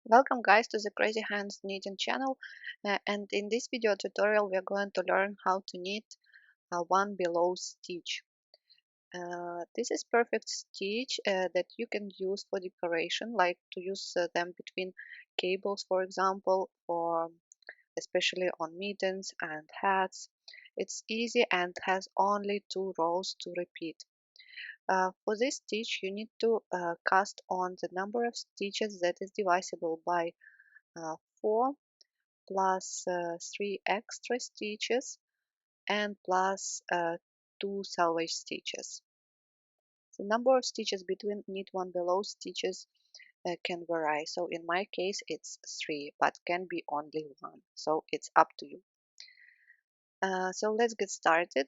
Welcome guys to the Crazy Hands Knitting channel, and in this video tutorial we are going to learn how to knit one below stitch. This is perfect stitch that you can use for decoration, like to use them between cables, for example, or especially on mittens and hats. It's easy and has only 2 rows to repeat. For this stitch you need to cast on the number of stitches that is divisible by 4 plus 3 extra stitches and plus 2 selvage stitches. The number of stitches between knit one below stitches can vary. So in my case it's 3, but can be only 1. So it's up to you. So let's get started.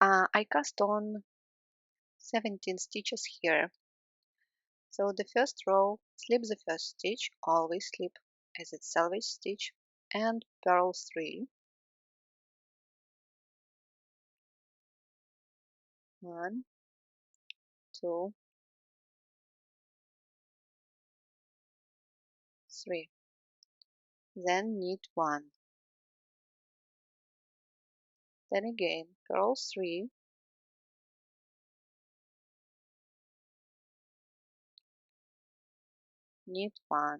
I cast on 17 stitches here. So the first row, slip the first stitch, always slip as it's selvage stitch, and purl 3. 1, 2, 3. Then knit 1. Then again purl 3, knit 1,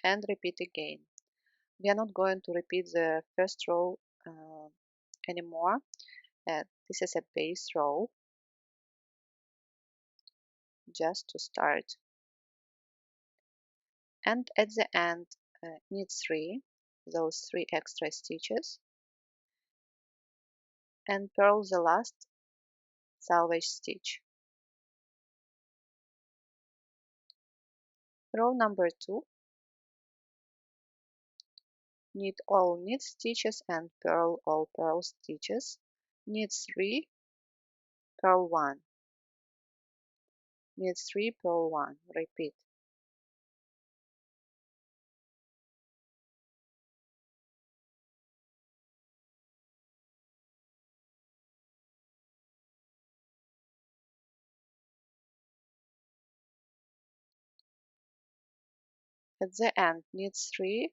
and repeat again. We are not going to repeat the first row anymore. This is a base row just to start. And at the end knit 3, those 3 extra stitches, and purl the last selvage stitch. Row number 2, knit all knit stitches and purl all purl stitches. Knit 3, purl 1, knit 3, purl 1, repeat. At the end knit 3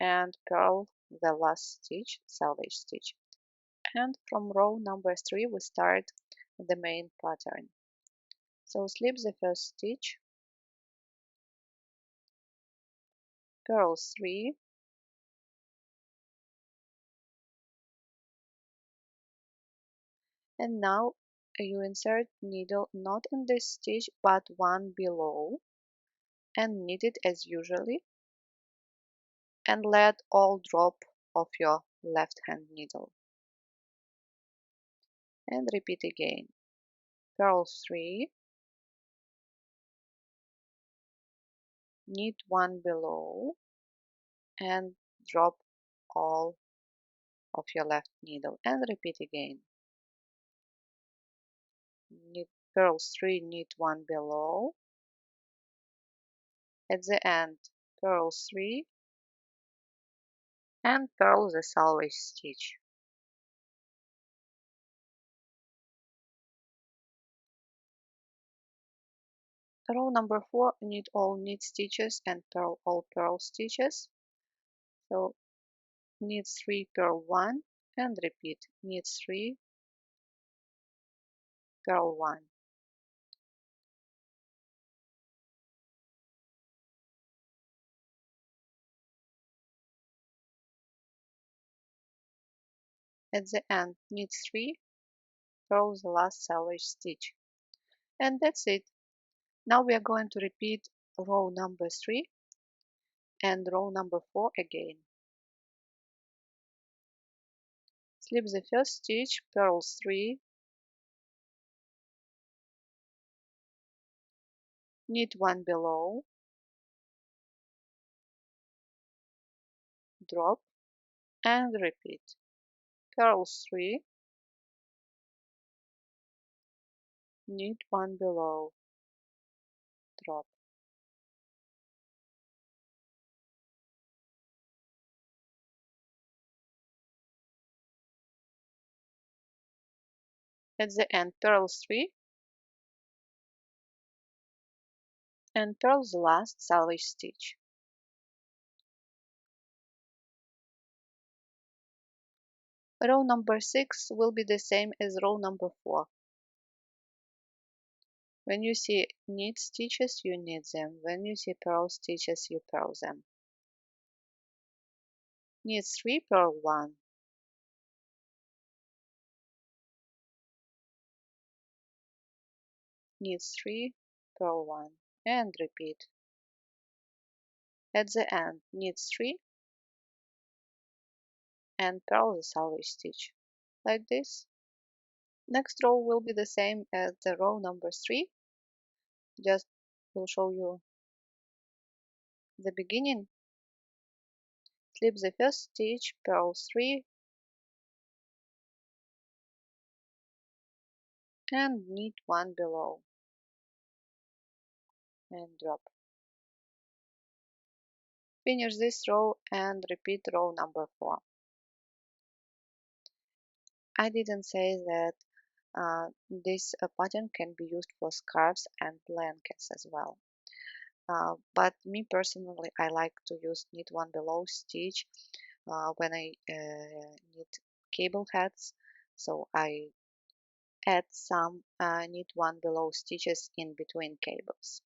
and purl the last stitch, selvage stitch. And from row number 3 we start the main pattern. So slip the first stitch, purl 3, and now you insert needle not in this stitch but one below and knit it as usually, and let all drop of your left hand needle. And repeat again. Purl 3, knit 1 below, and drop all of your left needle, and repeat again. Knit purl 3, knit 1 below. At the end purl 3 and purl the selvage stitch. Row number 4, knit all knit stitches and purl all purl stitches. So knit 3, purl 1, and repeat. Knit 3, purl 1. At the end knit 3, purl the last selvage stitch. And that's it. Now we are going to repeat row number 3 and row number 4 again. Slip the first stitch, purl 3, knit 1 below, drop, and repeat. Purl 3, knit 1 below, drop. At the end purl 3, and purl the last salvage stitch. Row number 6 will be the same as row number 4. When you see knit stitches, you knit them. When you see purl stitches, you purl them. Knit 3, purl 1. Knit 3, purl 1, and repeat. At the end, knit 3 and purl the salvage stitch, like this. Next row will be the same as the row number 3, just will show you the beginning. Slip the first stitch, purl 3, and knit 1 below, and drop. Finish this row and repeat row number 4. I didn't say that this pattern can be used for scarves and blankets as well. But me personally, I like to use knit 1 below stitch when I knit cable hats. So I add some knit 1 below stitches in between cables.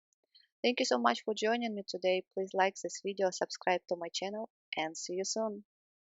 Thank you so much for joining me today. Please like this video, subscribe to my channel, and see you soon.